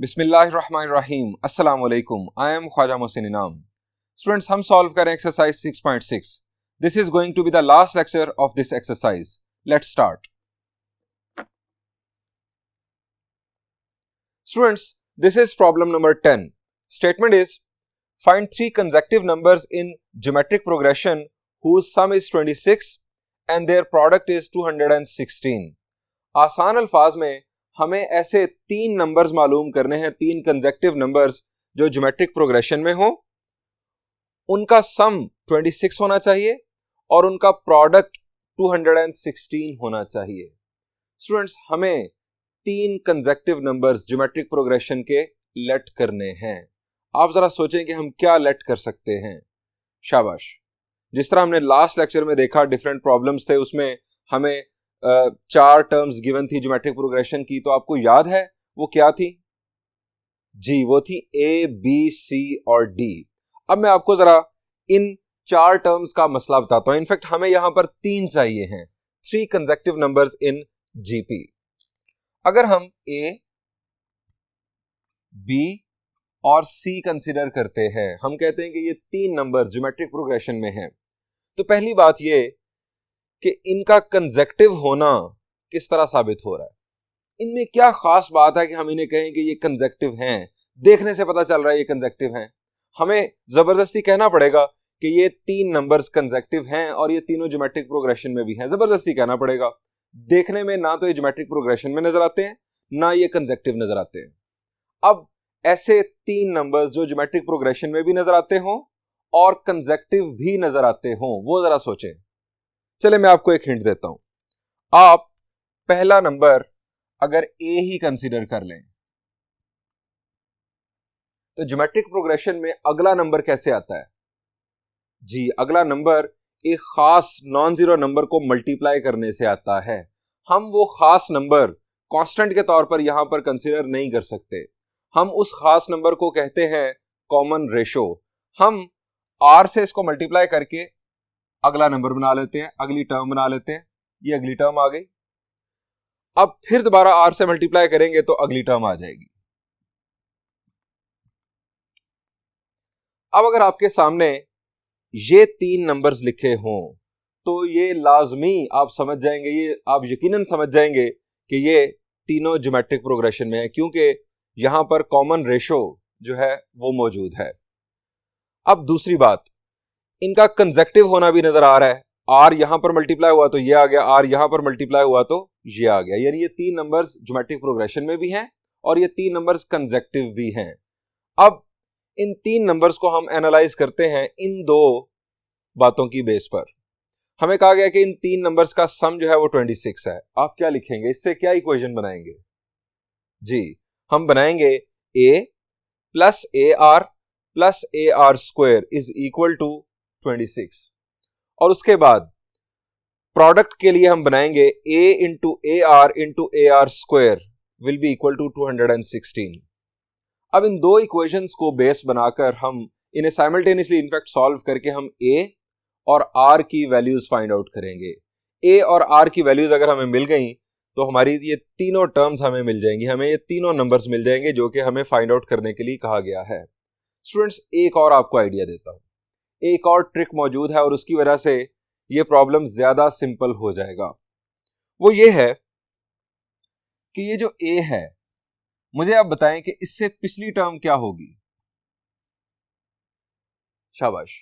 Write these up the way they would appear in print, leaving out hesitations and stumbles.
बिस्मिल्लाहिर्रहमानिर्रहीम अस्सलाम वालेकुम। आई एम ख्वाजा मोहसिन इनाम। स्टूडेंट्स, हम सॉल्व करें exercise 6.6। This is going to be the last lecture of this exercise. Let's start. Students, this is problem number 10। Statement is find three consecutive numbers in geometric progression whose sum is 26 and their product is 216। आसान अल्फाज में हमें ऐसे तीन numbers मालूम करने हैं, तीन कंसेक्टिव नंबर्स जो ज्योमेट्रिक प्रोग्रेशन में हो, उनका सम 26 होना चाहिए और उनका प्रोडक्ट 216 होना चाहिए। स्टूडेंट्स, हमें तीन कंसेक्टिव नंबर्स ज्योमेट्रिक प्रोग्रेशन के लेट करने हैं। आप जरा सोचें कि हम क्या लेट कर सकते हैं। शाबाश। जिस तरह हमने लास्ट लेक्चर में देखा, डिफरेंट प्रॉब्लम्स थे, उसमें हमें चार टर्म्स गिवन थी ज्योमेट्रिक प्रोग्रेशन की। तो आपको याद है वो क्या थी? जी, वो थी ए, बी, सी और डी। अब मैं आपको जरा इन चार टर्म्स का मसला बताता हूं। इनफैक्ट हमें यहां पर तीन चाहिए हैं, three consecutive numbers in GP. अगर हम ए, बी और सी कंसिडर करते हैं, हम कहते हैं कि ये तीन नंबर ज्योमेट्रिक प्रोग्रेशन में हैं, तो पहली बात ये कि इनका कंसेक्टिव होना किस तरह साबित हो रहा है। इनमें क्या खास बात है कि हम इन्हें कहें कि ये कंसेक्टिव हैं? देखने से पता चल रहा है ये कंसेक्टिव हैं। हमें जबरदस्ती कहना पड़ेगा कि ये तीन नंबर्स कंसेक्टिव हैं और ये तीनों ज्योमेट्रिक प्रोग्रेशन में भी हैं। जबरदस्ती कहना पड़ेगा। देखने में ना तो ये ज्योमेट्रिक प्रोग्रेशन में नजर आते हैं, ना ये कंसेक्टिव नजर आते हैं। अब ऐसे तीन नंबर्स जो ज्योमेट्रिक प्रोग्रेशन में भी नजर आते हों और कंसेक्टिव भी नजर आते हों, वो जरा सोचें। चले मैं आपको एक हिंट देता हूं। आप पहला नंबर अगर ए ही कंसीडर कर लें, तो ज्योमेट्रिक प्रोग्रेशन में अगला नंबर कैसे आता है? जी, अगला नंबर एक खास नॉन जीरो नंबर को मल्टीप्लाई करने से आता है। हम वो खास नंबर कांस्टेंट के तौर पर यहां पर कंसीडर नहीं कर सकते। हम उस खास नंबर को कहते हैं कॉमन रेशो। हम आर से इसको मल्टीप्लाई करके अगला नंबर बना लेते हैं, अगली टर्म बना लेते हैं। ये अगली टर्म आ गई। अब फिर दोबारा आर से मल्टीप्लाई करेंगे तो अगली टर्म आ जाएगी। अब अगर आपके सामने ये तीन नंबर्स लिखे हों तो ये लाजमी आप समझ जाएंगे, ये आप यकीनन समझ जाएंगे कि ये तीनों ज्योमेट्रिक प्रोग्रेशन में है, क्योंकि यहां पर कॉमन रेशो जो है वो मौजूद है। अब दूसरी बात, इनका कंसेक्टिव होना भी नजर आ रहा है। आर यहां पर मल्टीप्लाई हुआ तो ये आ गया, आर यहां पर मल्टीप्लाई हुआ तो ये आ गया। यानी ये तीन नंबर्स ज्योमेट्रिक प्रोग्रेशन में भी हैं और ये तीन नंबर्स कंसेक्टिव भी हैं। अब इन तीन नंबर्स को हम एनालाइज करते हैं इन दो बातों की बेस पर। हमें कहा गया कि इन तीन नंबर्स का सम जो है वो 26 है। आप क्या लिखेंगे? इससे क्या इक्वेशन बनाएंगे? जी, हम बनाएंगे a plus a r plus a r square is equal to 26। और उसके बाद प्रोडक्ट के लिए हम बनाएंगे a into a r square will be equal to 216। अब इन दो इक्वेशंस को बेस बनाकर हम इन्हें साइमल्टेनियसली इनफैक्ट सॉल्व करके हम a और r की वैल्यूज फाइंड आउट करेंगे। a और r की वैल्यूज अगर हमें मिल गई तो हमारी ये तीनों टर्म्स हमें मिल जाएंगी, हमें ये तीनों नंबर्स मिल जाएंगे जो कि हमें फाइंड आउट करने के लिए कहा गया है। स्टूडेंट्स, एक और आपको आइडिया देता हूं, एक और ट्रिक मौजूद है और उसकी वजह से ये प्रॉब्लम ज्यादा सिंपल हो जाएगा। वो ये है कि ये जो ए है, मुझे आप बताएं कि इससे पिछली टर्म क्या होगी। शाबाश।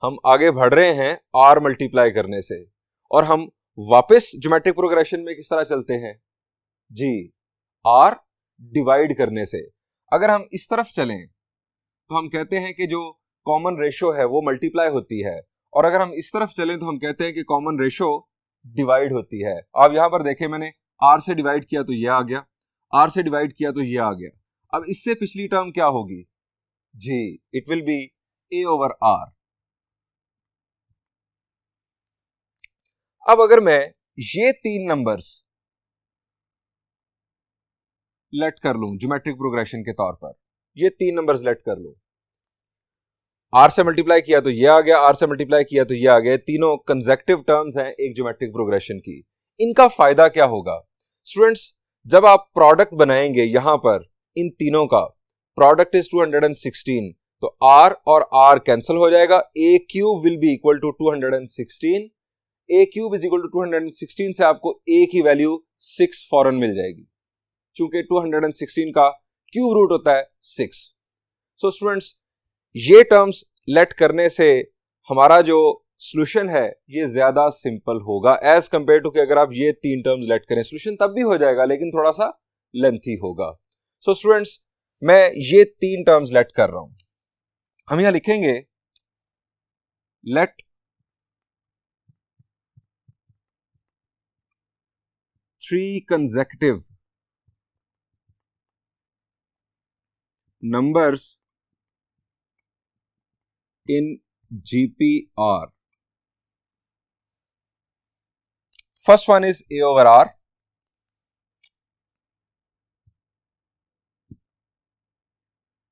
हम आगे बढ़ रहे हैं आर मल्टीप्लाई करने से और हम वापस ज्योमेट्रिक प्रोग्रेशन में किस तरह चलते हैं? जी, आर डिवाइड करने से। अगर हम इस तरफ चलें तो हम कहते हैं कि जो कॉमन रेशो है वो मल्टीप्लाई होती है, और अगर हम इस तरफ चलें तो हम कहते हैं कि कॉमन रेशो डिवाइड होती है। आप यहां पर देखें, मैंने आर से डिवाइड किया तो ये आ गया, आर से डिवाइड किया तो ये आ गया। अब इससे पिछली टर्म क्या होगी? जी, it will be a over r. अब अगर मैं ये तीन नंबर्स लेट कर लूं ज्योमेट्रिक प्रोग्रेशन के तौर पर, ये तीन नंबर्स लेट कर लूं, आर से मल्टीप्लाई किया तो ये आ गया, आर से मल्टीप्लाई किया तो ये आ गया। तीनों कंसेक्टिव टर्म्स हैं एक ज्योमेट्रिक प्रोग्रेशन की। इनका फायदा क्या होगा? स्टूडेंट्स, जब आप प्रोडक्ट बनाएंगे यहां पर इन तीनों का प्रोडक्ट इज 216, तो r और r कैंसिल हो जाएगा, a cube will be equal to 216, a cube is equal to 216 से आपको a की वैल्यू 6 फौरन मिल जाएगी, चूंकि 216 का क्यूब रूट होता है 6। सो स्टूडेंट्स, ये टर्म्स लेट करने से हमारा जो सॉल्यूशन है ये ज्यादा सिंपल होगा एज कंपेयर टू कि अगर आप ये तीन टर्म्स लेट करें। सॉल्यूशन तब भी हो जाएगा लेकिन थोड़ा सा लेंथी होगा। सो स्टूडेंट्स, मैं ये तीन टर्म्स लेट कर रहा हूं। हम यहां लिखेंगे late three consecutive numbers in GPR. First one is A over R.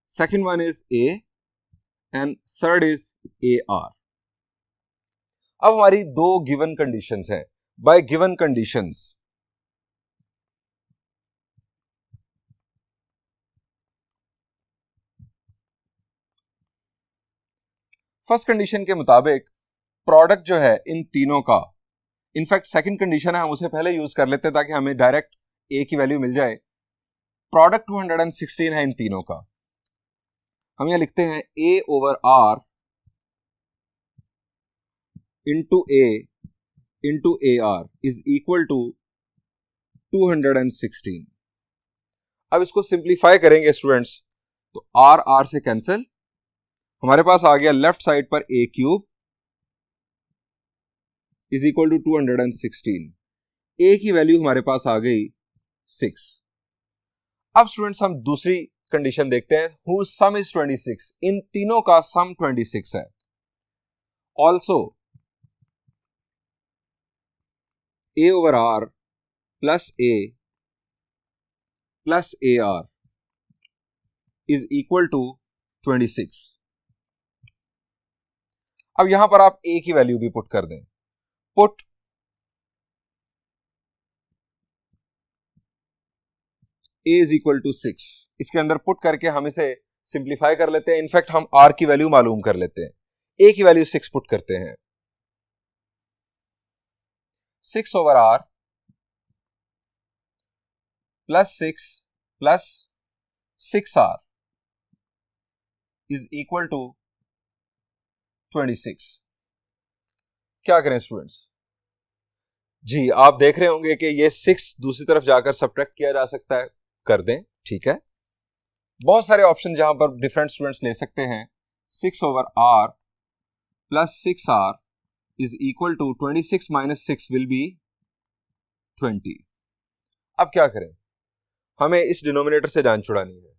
Second one is A and third is AR. अब हमारी दो गिवन कंडीशंस हैं। Bye given conditions first condition के मुताबिक प्रोडक्ट जो है इन तीनों का, इनफैक्ट सेकंड कंडीशन है हम उसे पहले यूज कर लेते हैं ताकि हमें डायरेक्ट ए की वैल्यू मिल जाए। प्रोडक्ट 216 है इन तीनों का। हम यहां लिखते हैं a over r into a r is equal to 216। अब इसको सिंप्लीफाई करेंगे स्टूडेंट्स, तो आर आर से कैंसिल, हमारे पास आ गया लेफ्ट साइड पर ए क्यूब इज इक्वल टू 216। ए की वैल्यू हमारे पास आ गई 6। अब स्टूडेंट्स हम दूसरी कंडीशन देखते हैं, हु सम इज 26। इन तीनों का सम 26 है। Also a over r plus a r is equal to 26। अब यहां पर आप ए की वैल्यू भी पुट कर दें। Put a is equal to 6, इसके अंदर पुट करके हम इसे सिंप्लीफाई कर लेते हैं। इनफैक्ट हम आर की वैल्यू मालूम कर लेते हैं। ए की वैल्यू 6 पुट करते हैं। 6 over r plus 6 r is equal to 26। क्या करें स्टूडेंट्स? जी, आप देख रहे होंगे कि ये 6 दूसरी तरफ जाकर सब्ट्रैक्ट किया जा सकता है, कर दें, ठीक है। बहुत सारे ऑप्शन जहां पर डिफरेंट स्टूडेंट्स ले सकते हैं। 6 over r plus 6 r is equal to 26 minus 6 will be 20। अब क्या करें? हमें इस डिनोमिनेटर से जान छुड़ानी है।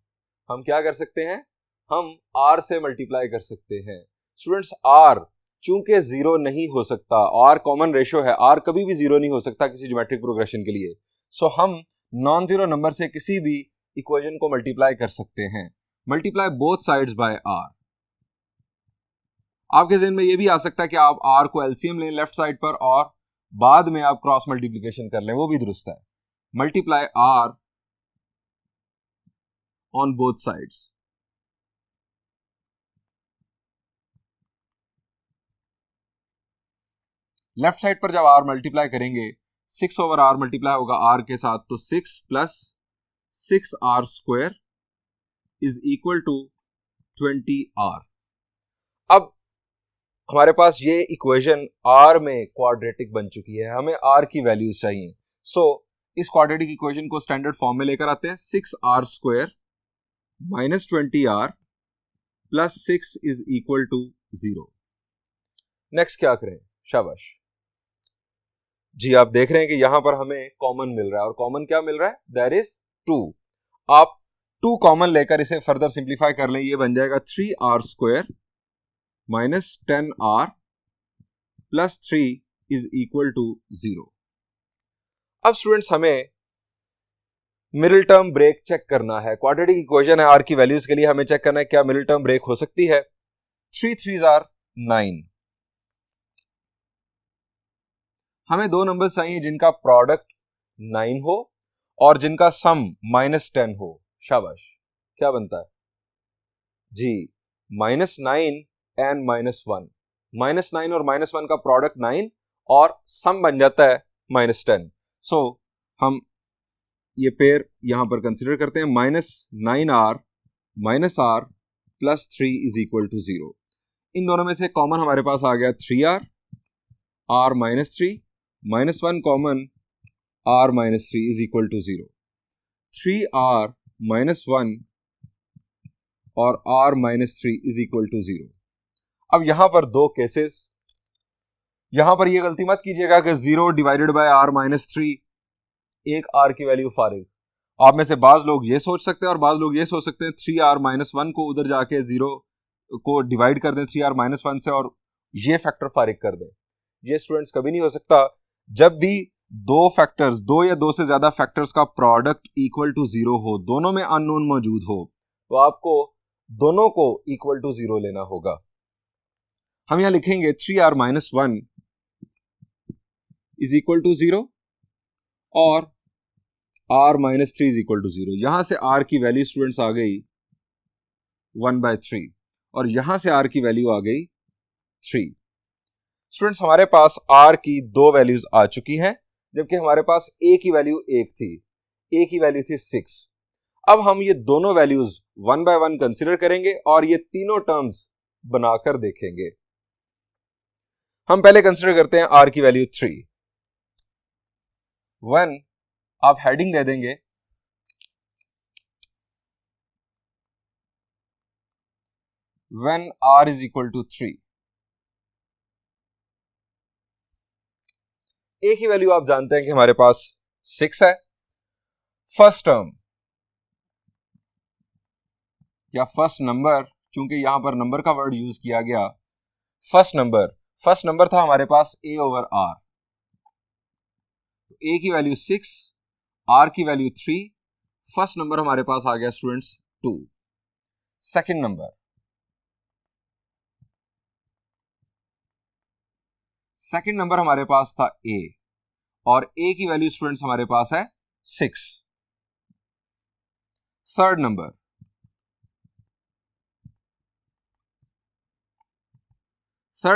हम क्या कर सकते हैं? हम आर से मल्टीप्लाई कर सकते हैं। स्टूडेंट्स, आर चूंकि जीरो नहीं हो सकता, आर कॉमन रेशियो है, आर कभी भी जीरो नहीं हो सकता किसी ज्योमेट्रिक प्रोग्रेशन के लिए। सो हम नॉन जीरो नंबर से किसी भी इक्वेशन को मल्टीप्लाई कर सकते हैं। Multiply both sides by r. आपके ज़हन में यह भी आ सकता है कि आप आर को एलसीएम लें लेफ्ट साइड पर और बाद में आप क्रॉस मल्टीप्लीकेशन कर लें, वो भी दुरुस्त है। Multiply r on both sides. Left side पर जब आर मल्टीप्लाई करेंगे, 6 ओवर आर मल्टीप्लाई होगा आर के साथ, तो 6 plus 6 r square is equal to 20 r. अब हमारे पास ये इक्वेशन आर में क्वाड्रेटिक बन चुकी है, हमें आर की वैल्यूज चाहिए। सो इस क्वाड्रेटिक इक्वेशन को स्टैंडर्ड फॉर्म में लेकर आते हैं। 6 r square minus 20 r plus 6 is equal to 0। Next क्या करें? शाबाश जी, आप देख रहे हैं कि यहां पर हमें कॉमन मिल रहा है, और कॉमन क्या मिल रहा है? That is 2। आप 2 कॉमन लेकर इसे फर्दर सिंप्लीफाई कर लें, ये बन जाएगा 3 r square minus 10 r plus 3 is equal to 0। अब स्टूडेंट्स, हमें मिडिल टर्म ब्रेक चेक करना है। क्वाड्रेटिक इक्वेशन है, आर की वैल्यूज के लिए हमें चेक करना है क्या मिडिल टर्म ब्रेक हो सकती है। 3 3s आर 9। हमें दो नंबर्स चाहिए जिनका प्रोडक्ट 9 हो और जिनका सम -10 हो। शाबाश। क्या बनता है जी, -9 एंड -1। -9 और -1 का प्रोडक्ट 9 और सम बन जाता है -10। सो हम ये पेयर यहां पर कंसिडर करते हैं, -9r -r + 3 = 0। इन दोनों में से कॉमन हमारे पास आ गया 3r, r -3, -1 common, r -3 = 0। 3r -1 और r -3 = 0। अब यहां पर दो केसेस, यहां पर ये गलती मत कीजिएगा कि 0 डिवाइडेड बाय r -3, एक r की वैल्यू फारिग। आप में से बाज लोग ये सोच सकते हैं और बाज लोग ये सोच सकते हैं 3r -1 को उधर जाके 0 को डिवाइड कर दें 3r -1 से और ये फैक्टर फारिग कर दें। ये स्टूडेंट्स कभी नहीं हो सकता। जब भी दो फैक्टर्स, दो या दो से ज्यादा फैक्टर्स का प्रोडक्ट इक्वल टू 0 हो, दोनों में अननोन मौजूद हो, तो आपको दोनों को इक्वल टू 0 लेना होगा। हम यहां लिखेंगे 3r -1 = 0 और r -3 = 0। यहां से r की वैल्यू स्टूडेंट्स आ गई 1/3 और यहां से r की वैल्यू आ गई 3। स्टूडेंट्स हमारे पास r की दो वैल्यूज आ चुकी हैं, जबकि हमारे पास a की वैल्यू 1 थी, a की वैल्यू थी 6। अब हम ये दोनों वैल्यूज 1 बाय 1 कंसिडर करेंगे और ये तीनों टर्म्स बनाकर देखेंगे। हम पहले कंसिडर करते हैं r की वैल्यू 3। 1 आप हेडिंग दे देंगे when r = 3। a की वैल्यू आप जानते हैं कि हमारे पास 6 है। फर्स्ट टर्म या फर्स्ट नंबर, चूंकि यहां पर नंबर का वर्ड यूज किया गया, फर्स्ट नंबर था हमारे पास a/r। a की वैल्यू 6, r की वैल्यू 3, फर्स्ट नंबर हमारे पास आ गया स्टूडेंट्स 2। सेकंड नंबर हमारे पास था a और a की वैल्यू स्टूडेंट्स हमारे पास है 6। थर्ड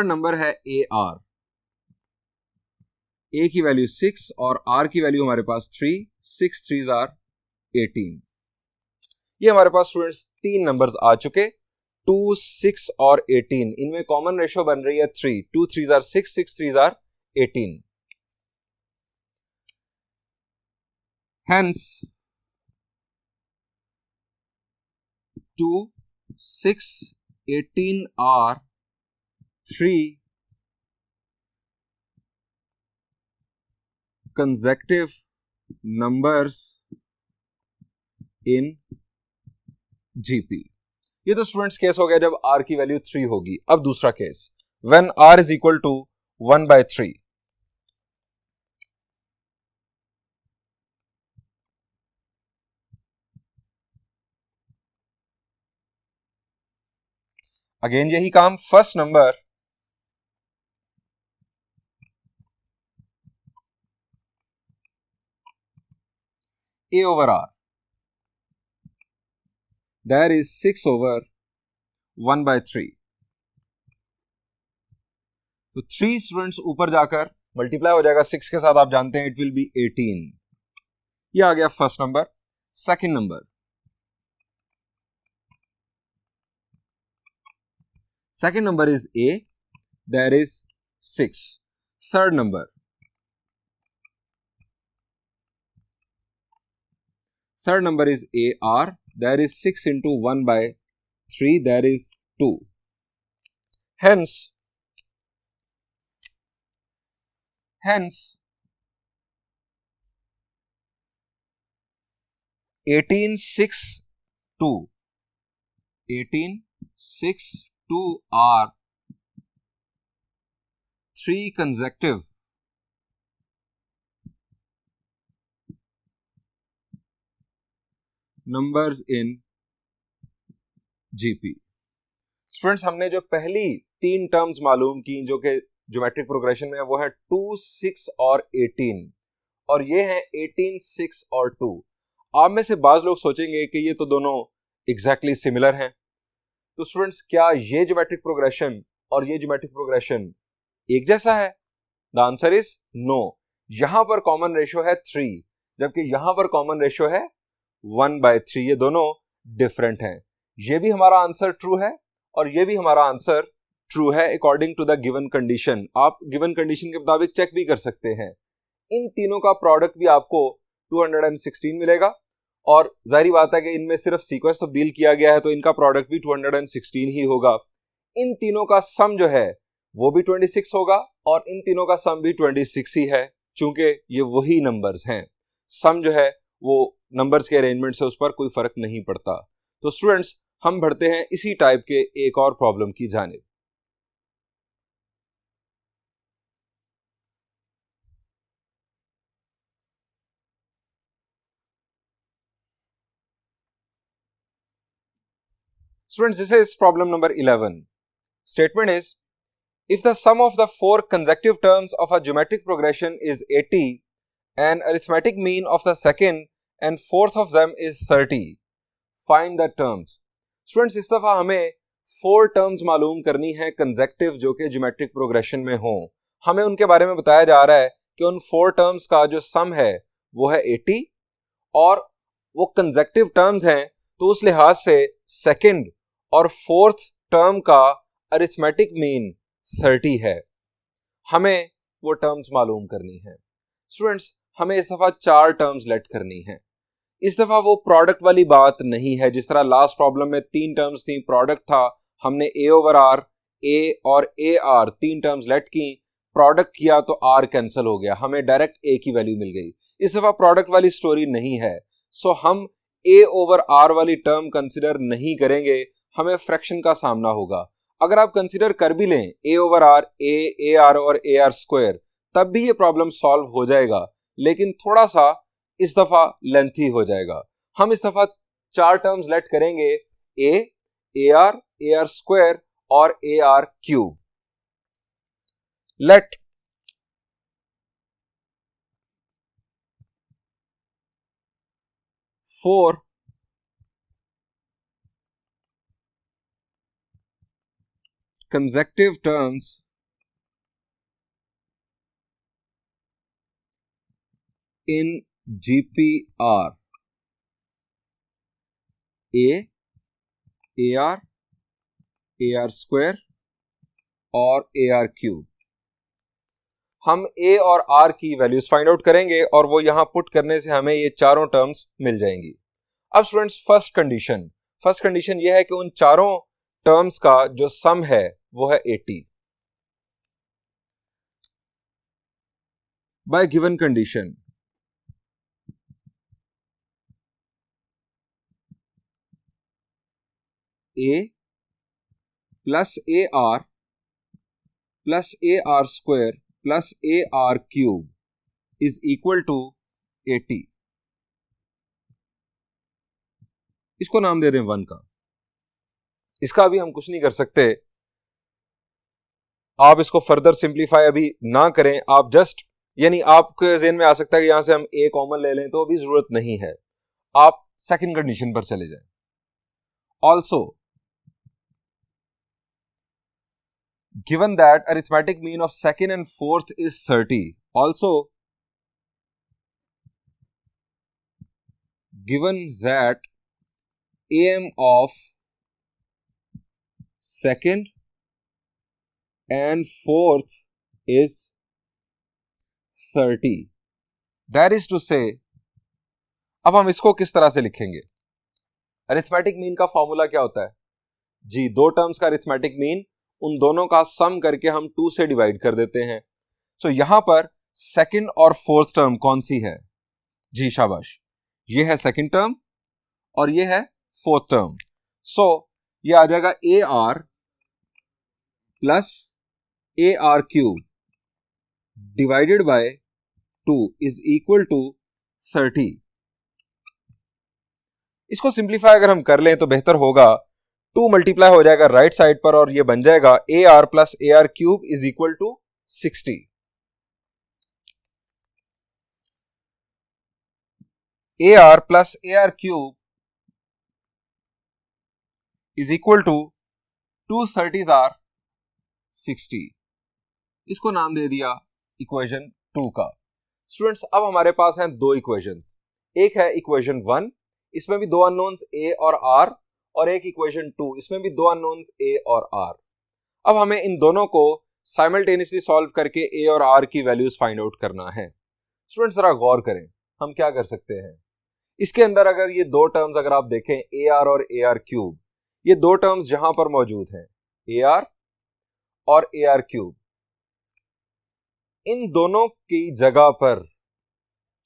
नंबर है ar। a की वैल्यू 6 और r की वैल्यू हमारे पास 3, 6 3s are 18। ये हमारे पास स्टूडेंट्स तीन नंबर्स आ चुके, 2, 6 और 18। इनमें कॉमन रेशियो बन रही है 3, 2 3s are 6, 6 3s are 18। Hence 2, 6, 18 are 3 consecutive numbers in GP। ये तो स्टूडेंट्स केस हो गया जब r की वैल्यू 3 होगी। अब दूसरा केस, when r = 1/3। अगेन यही काम, first number a/r, that is 6/1/3। तो 3 स्टूडेंट्स ऊपर जाकर मल्टीप्लाई हो जाएगा 6 के साथ, आप जानते हैं इट विल बी 18। ये आ गया first number. Second number is a, that is 6। Third number is ar, that is 6 into 1/3, that is 2। Hence 18 6 2 are 3 consecutive numbers in GP। Students हमने जो पहली तीन टर्म्स मालूम की जो कि ज्योमेट्रिक प्रोग्रेशन में है, वो है 2, 6 और 18, और ये है 18, 6 और 2। आप में से बाज लोग सोचेंगे कि ये तो दोनों एग्जैक्टली सिमिलर हैं। तो स्टूडेंट्स, क्या ये ज्योमेट्रिक प्रोग्रेशन और ये ज्योमेट्रिक प्रोग्रेशन एक जैसा है? The answer is no. यहां पर कॉमन रेशियो है 3, जबकि यहां पर कॉमन रेशियो है 1/3। ये दोनों डिफरेंट हैं। ये भी हमारा आंसर ट्रू है और ये भी हमारा आंसर ट्रू है according to the given condition. आप गिवन कंडीशन के मुताबिक चेक भी कर सकते हैं। इन तीनों का प्रोडक्ट भी आपको 216 मिलेगा और जाहिर बात है कि इनमें सिर्फ सीक्वेंस तब्दील किया गया है तो इनका प्रोडक्ट भी 216 ही होगा। इन तीनों का सम जो है वो भी 26 होगा और इन तीनों का सम भी 26 ही है, चूंकि ये वही नंबर्स हैं। सम जो है वो नंबर्स के अरेंजमेंट से उस पर कोई फर्क नहीं पड़ता। तो स्टूडेंट्स, हम बढ़ते हैं इसी टाइप के एक और प्रॉब्लम की जानिब। Students, this is problem number 11. Statement is, if the sum of the four consecutive terms of a geometric progression is 80 and arithmetic mean of the second and fourth of them is 30, find the terms. Students, इस दफा हमें 4 terms मालूम करनी है consecutive जो कि geometric progression में हो। हमें उनके बारे में बताया जा रहा है कि उन 4 टर्म्स का जो सम है वो है 80 और वो कंसेक्टिव टर्म्स हैं, तो उस लिहाज से सेकंड और फोर्थ टर्म का अरिथमेटिक मीन 30 है। हमें वो टर्म्स मालूम करनी है। स्टूडेंट्स, हमें इस दफा 4 टर्म्स लेट करनी है। इस दफा वो प्रोडक्ट वाली बात नहीं है। जिस तरह लास्ट प्रॉब्लम में 3 टर्म्स थी, प्रोडक्ट था, हमने a ओवर r, a और a r 3 टर्म्स लेट की, प्रोडक्ट किया तो r कैंसिल हो गया, हमें डायरेक्ट a की वैल्यू मिल गई। इस दफा प्रोडक्ट वाली स्टोरी नहीं है, सो हम a ओवर r वाली टर्म कंसिडर नहीं करेंगे, हमें फ्रैक्शन का सामना होगा। अगर आप कंसिडर कर भी लें a over r, a r और a r स्क्वायर, तब भी ये प्रॉब्लम सॉल्व हो जाएगा, लेकिन थोड़ा सा इस दफा लेंथी हो जाएगा। हम इस दफा 4 टर्म्स लेट करेंगे, a r स्क्वायर और a r cube. Let four consecutive terms in GPR AR, AR square और AR क्यूब। हम A और R की वैल्यूज फाइंड आउट करेंगे और वो यहां पुट करने से हमें ये चारों टर्म्स मिल जाएंगी। अब स्टूडेंट्स, फर्स्ट कंडीशन ये है कि उन चारों टर्म्स का जो सम है वो है 80। By given condition A plus AR plus AR square plus AR cube is equal to 80। इसको नाम दे दें 1 का। इसका अभी हम कुछ नहीं कर सकते, आप इसको फर्दर सिंप्लीफाई अभी ना करें। आप जस्ट, यानी आपके ज़हन में आ सकता है कि यहां से हम A कॉमन ले लें, तो अभी जरूरत नहीं है, आप सेकंड कंडीशन पर चले जाएं। Also given that arithmetic mean of second and fourth is 30, also given that AM of second and fourth is 30, that is to say, अब हम इसको किस तरह से लिखेंगे? अरिथमेटिक मीन का फॉर्मूला क्या होता है जी? 2 टर्म्स का अरिथमेटिक मीन, उन दोनों का सम करके हम 2 से डिवाइड कर देते हैं। सो यहां पर सेकंड और फोर्थ टर्म कौन सी है जी? शाबाश, ये है सेकंड टर्म और ये है फोर्थ टर्म। सो ये आ जाएगा AR plus AR cube divided by 2 is equal to 30। इसको सिंप्लीफाई अगर हम कर लें तो बेहतर होगा। 2 मल्टीप्लाई हो जाएगा राइट साइड पर और ये बन जाएगा AR plus AR cube is equal to 60। AR plus AR cube is equal to 230s r 60। इसको नाम दे दिया इक्वेशन 2 का। स्टूडेंट्स अब हमारे पास हैं दो इक्वेशंस, एक है इक्वेशन 1, इसमें भी दो अननोन्स a और r, और एक इक्वेशन 2, इसमें भी दो अननोन्स a और r। अब हमें इन दोनों को साइमल्टेनियसली सॉल्व करके a और r की वैल्यूज फाइंड आउट करना है। स्टूडेंट्स जरा गौर करें, हम क्या कर सकते हैं। इसके अंदर अगर ये दो टर्म्स अगर आप देखें AR और AR क्यूब, ये दो टर्म्स जहां पर मौजूद हैं AR और AR क्यूब, इन दोनों की जगह पर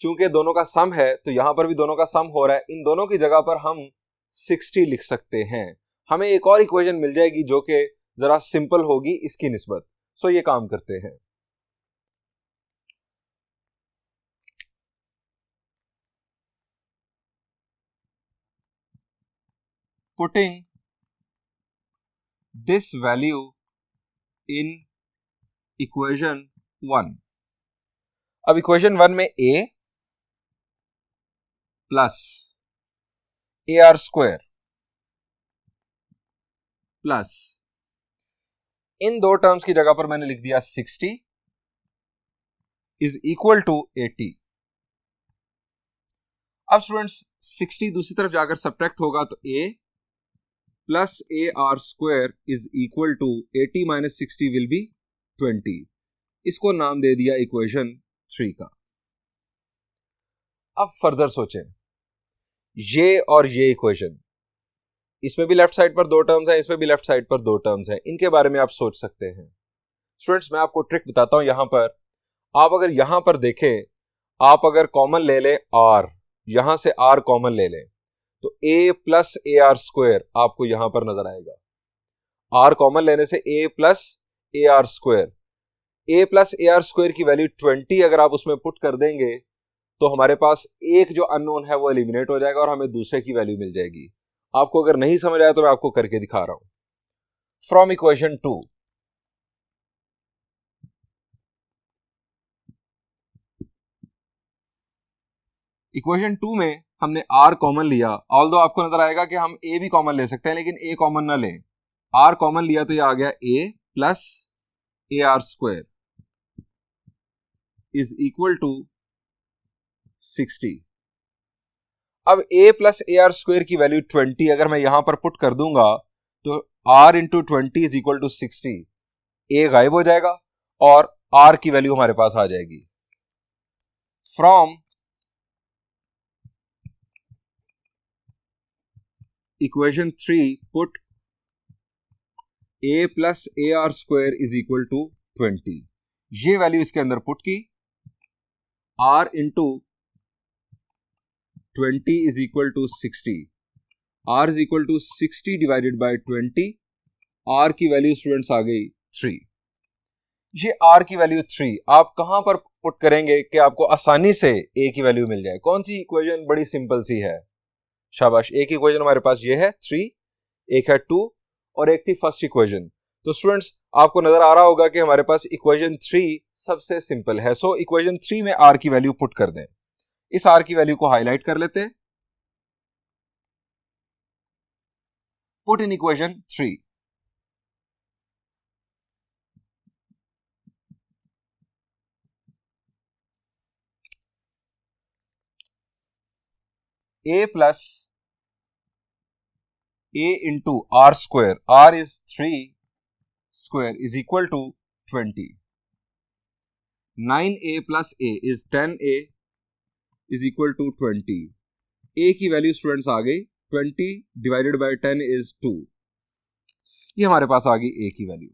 चूंकि दोनों का सम है तो यहां पर भी दोनों का सम हो रहा है, इन दोनों की जगह पर हम 60 लिख सकते हैं। हमें एक और इक्वेशन मिल जाएगी जो कि जरा सिंपल होगी इसकी निस्बत। सो ये काम करते हैं। Putting this value in equation 1। अब इक्वेशन 1 में a plus AR square plus इन दो टर्म्स की जगह पर मैंने लिख दिया 60 इज इक्वल टू 80। अब स्टूडेंट्स 60 दूसरी तरफ जाकर सब्ट्रैक्ट होगा तो a plus AR square is equal to 80 minus 60 will be 20। इसको नाम दे दिया इक्वेशन 3 का। अब फर्दर सोचें, ये और ये इक्वेशन, इसमें भी लेफ्ट साइड पर दो टर्म्स हैं, इसमें भी लेफ्ट साइड पर दो टर्म्स हैं, इनके बारे में आप सोच सकते हैं। स्टूडेंट्स मैं आपको ट्रिक बताता हूं। यहां पर आप अगर यहां पर देखें, आप अगर कॉमन ले लें r, यहां से r कॉमन ले लें तो a प्लस AR स्क्वायर आपको यहां पर नजर आएगा। r कॉमन लेने से a plus AR square, a plus AR square की वैल्यू 20 अगर आप उसमें पुट कर देंगे तो हमारे पास एक जो अननोन है वो एलिमिनेट हो जाएगा और हमें दूसरे की वैल्यू मिल जाएगी। आपको अगर नहीं समझ आया तो मैं आपको करके दिखा रहा हूं। फ्रॉम इक्वेशन 2, इक्वेशन 2 में हमने r कॉमन लिया, ऑल्दो आपको नजर आएगा कि हम a भी कॉमन ले सकते हैं लेकिन a कॉमन ना लें। r कॉमन लिया तो ये आ गया a plus AR square is equal to 60। अब a प्लस AR स्क्वायर की वैल्यू 20 अगर मैं यहां पर पुट कर दूंगा तो r into 20 is equal to 60, a गायब हो जाएगा और r की वैल्यू हमारे पास आ जाएगी। From equation 3 put a plus AR square is equal to 20, ये वैल्यू इसके अंदर पुट की, r into 20 is equal to 60, r is equal to 60 divided by 20, r की वैल्यू स्टूडेंट्स आ गई 3। ये r की वैल्यू 3 आप कहां पर पुट करेंगे कि आपको आसानी से a की वैल्यू मिल जाए। कौन सी इक्वेशन बड़ी सिंपल सी है, शाबाश। एक इक्वेशन हमारे पास ये है 3, एक है 2 और एक थी फर्स्ट इक्वेशन। तो स्टूडेंट्स आपको नजर आ रहा होगा कि हमारे पास इक्वेशन 3 सबसे सिंपल है। सो इक्वेशन 3 में r की वैल्यू पुट कर दें। इस r की वैल्यू को हाईलाइट कर लेते हैं। Put in equation 3, a plus a into r square, r is 3 square is equal to 20। 9a plus a is 10a is equal to 20। a की वैल्यू स्टूडेंट्स आ गई 20 डिवाइडेड बाय 10 इज 2। ये हमारे पास आ गई a की वैल्यू।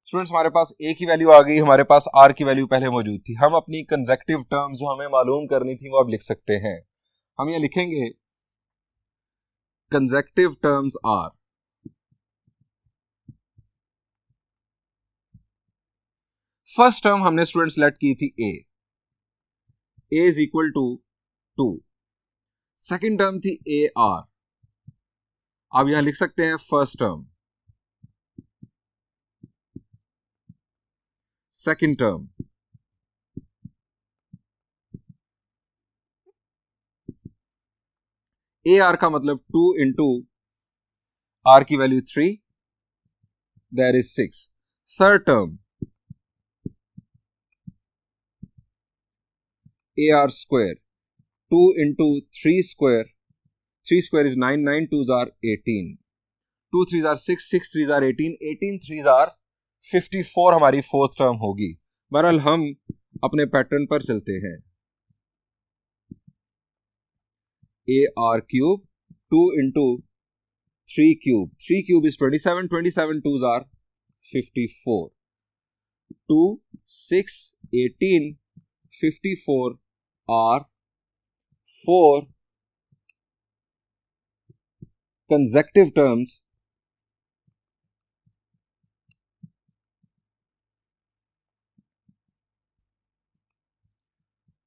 स्टूडेंट्स हमारे पास a की वैल्यू आ गई, हमारे पास r की वैल्यू पहले मौजूद थी। हम अपनी कंसेक्टिव टर्म्स जो हमें मालूम करनी थी वो अब लिख सकते हैं। हम ये लिखेंगे consecutive terms are, first term हमने स्टूडेंट्स लेट की थी a is equal to 2, second term थी AR, आप यहां लिख सकते हैं first term, second term, a r का मतलब 2 इंटू आर की value 3, that is 6. Third term a r square 2 into 3 square, 3 square is 9, 9 2s are 18, 2 3s are 6, 6 3s are 18, 18 3s are 54 हमारी फोर्थ टर्म होगी. बहरहाल हम अपने पैटर्न पर चलते हैं. A R cube 2 into 3 cube, 3 cube is 27, 27 2s are 54, 2 6 18 54 are 4 consecutive terms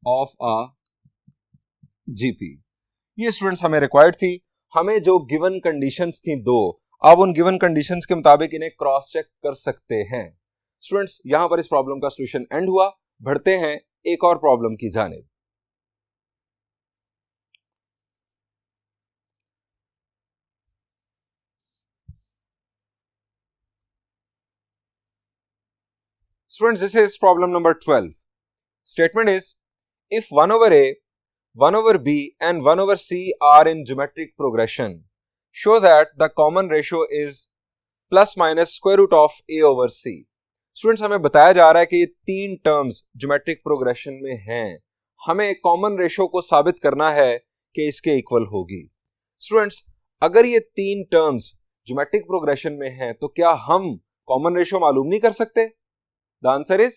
of a GP. ये students हमें रिक्वायर्ड थी. हमें जो गिवन कंडीशंस थी दो, अब उन गिवन कंडीशंस के मुताबिक इन्हें क्रॉस चेक कर सकते हैं. स्टूडेंट्स यहां पर इस प्रॉब्लम का सॉल्यूशन एंड हुआ. बढ़ते हैं एक और प्रॉब्लम की जानिब. Students, this is problem number 12. Statement is, if 1 over a, 1 over b and 1 over c are in geometric progression, show that the common ratio is plus minus square root of a over c. Students, हमें बताया जा रहा है कि ये तीन terms geometric progression में हैं. हमें कॉमन रेशो को साबित करना है कि इसके इक्वल होगी. स्टूडेंट्स, अगर ये तीन टर्म्स ज्योमेट्रिक प्रोग्रेशन में हैं तो क्या हम कॉमन रेशो मालूम नहीं कर सकते? द आंसर इज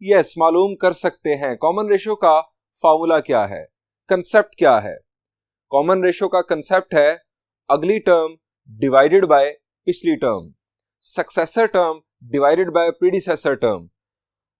यस, मालूम कर सकते हैं. कॉमन रेशो का फॉर्मूला क्या है, कंसेप्ट क्या है? कॉमन रेशो का कंसेप्ट है अगली टर्म डिवाइडेड बाय पिछली term, successor term divided by predecessor term.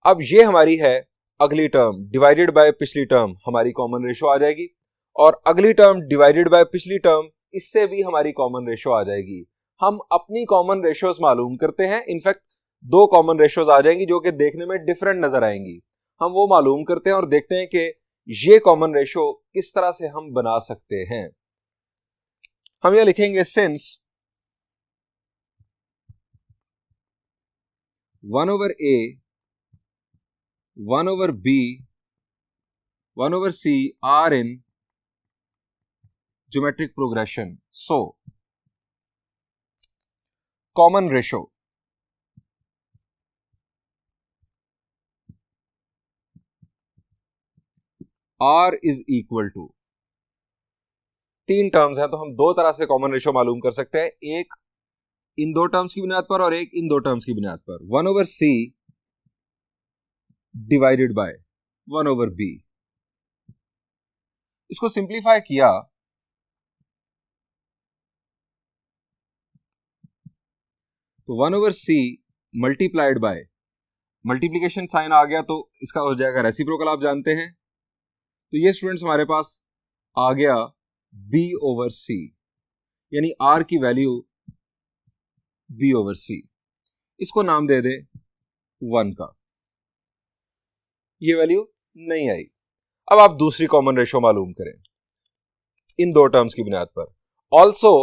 अब ये हमारी है अगली टर्म डिवाइडेड बाय पिछली टर्म, हमारी कॉमन रेशो आ जाएगी. और अगली टर्म डिवाइडेड बाय पिछली टर्म, इससे भी हमारी कॉमन रेशो आ जाएगी. हम अपनी कॉमन रेशोज मालूम करते हैं. इनफैक्ट दो कॉमन रेशोज आ जाएंगी जो कि देखने में डिफरेंट नजर आएंगी. हम वो मालूम करते हैं और देखते हैं कि ये कॉमन रेशो किस तरह से हम बना सकते हैं. हम यह लिखेंगे since 1 over a, 1 over b, 1 over c are in geometric progression. So, common ratio R is equal to, तीन टर्म्स हैं तो हम दो तरह से कॉमन रेशो मालूम कर सकते हैं. एक इन दो टर्म्स की बुनियाद पर और एक इन दो टर्म्स की बुनियाद पर. 1 over c divided by 1 over b. इसको सिंप्लीफाई किया तो 1 over c multiplied by, multiplication sign आ गया तो इसका हो जाएगा रेसिप्रोकल, आप जानते हैं. तो ये स्टूडेंट्स हमारे पास आ गया b over c, यानी r की वैल्यू b over c. इसको नाम दे दे 1 का. ये वैल्यू नहीं आई. अब आप दूसरी कॉमन रेशो मालूम करें इन दो टर्म्स की बुनियाद पर. Also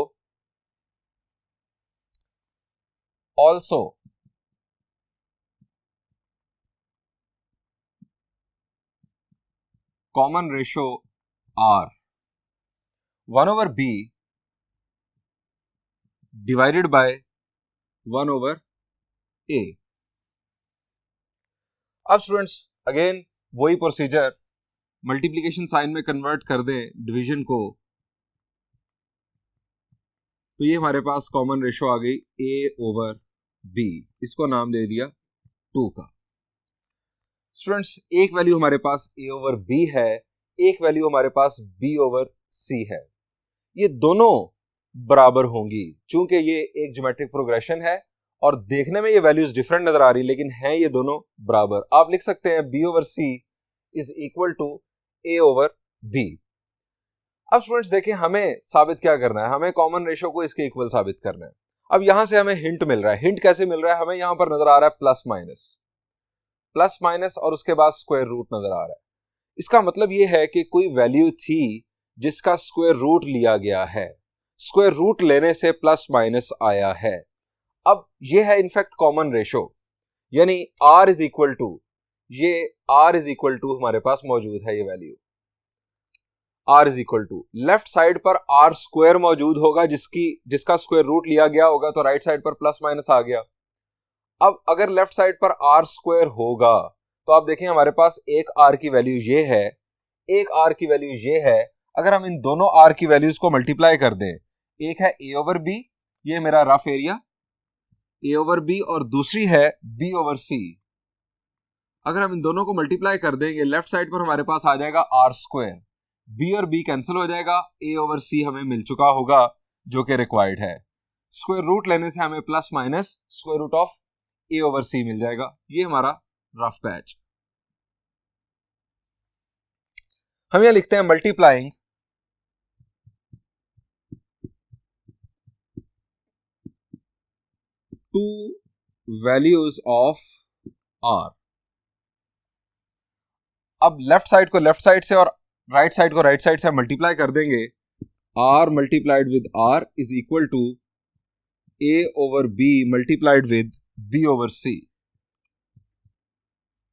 common ratio R 1 over b divided by 1 over a. अब स्टूडेंट्स अगेन वही प्रोसीजर, मल्टीप्लिकेशन साइन में कन्वर्ट कर दें डिवीजन को, तो ये हमारे पास कॉमन रेशो आ गई a over b. इसको नाम दे दिया 2 का. स्टूडेंट्स एक वैल्यू हमारे पास a over b है, एक वैल्यू हमारे पास b over c है. ये दोनों बराबर होंगी चूंकि ये एक ज्योमेट्रिक प्रोग्रेशन है और देखने में ये वैल्यूज डिफरेंट नजर आ रही, लेकिन हैं ये दोनों बराबर. आप लिख सकते हैं b over c is equal to a over b. अब स्टूडेंट्स देखें हमें साबित क्या करना है, हमें कॉमन रेशो को इसके इक्वल साबित करना है. अब यहां से हमें हिंट मिल रहा है. हिंट कैसे मिल रहा है? हमें यहां पर नजर आ रहा है प्लस माइनस और उसके बाद स्क्वायर रूट नजर आ रहा है. इसका मतलब यह है कि कोई वैल्यू थी जिसका स्क्वायर रूट लिया गया है। स्क्वायर रूट लेने से प्लस माइनस आया है। अब ये है इनफैक्ट कॉमन रेशो, यानी r इज इक्वल टू, ये r इज इक्वल टू हमारे पास मौजूद है, ये value r is equal to, left side पर r स्क्वायर मौजूद होगा जिसका स्क्वायर रूट लिया गया होगा, तो राइट साइड पर प्लस माइनस आ गया। अब अगर लेफ्ट साइड पर r स्क्वायर होगा तो आप देखें हमारे पास एक r की वैल्यू ये है, एक r की वैल्यू ये है। अगर हम इन दोनों r की वैल्यूज को मल्टीप्लाई कर दें, एक है a ओवर b, ये मेरा rough area a over b, और दूसरी है b ओवर c। अगर हम इन दोनों को मल्टीप्लाई कर देंगे, लेफ्ट साइड पर हमारे पास आ जाएगा r स्क्वायर, b और b कैंसिल हो जाएगा, a ओवर c हमें मिल चुका होगा जो कि रिक्वायर्ड है। स्क्वायर रूट लेने से हमें plus minus square root of a over c मिल जाएगा। ये हमारा रफ पैच। हम यहां लिखते हैं multiplying two values of r। अब लेफ्ट साइड को लेफ्ट साइड से और राइट साइड को राइट साइड से मल्टीप्लाई कर देंगे। r multiplied with r is equal to a over b multiplied with b over c।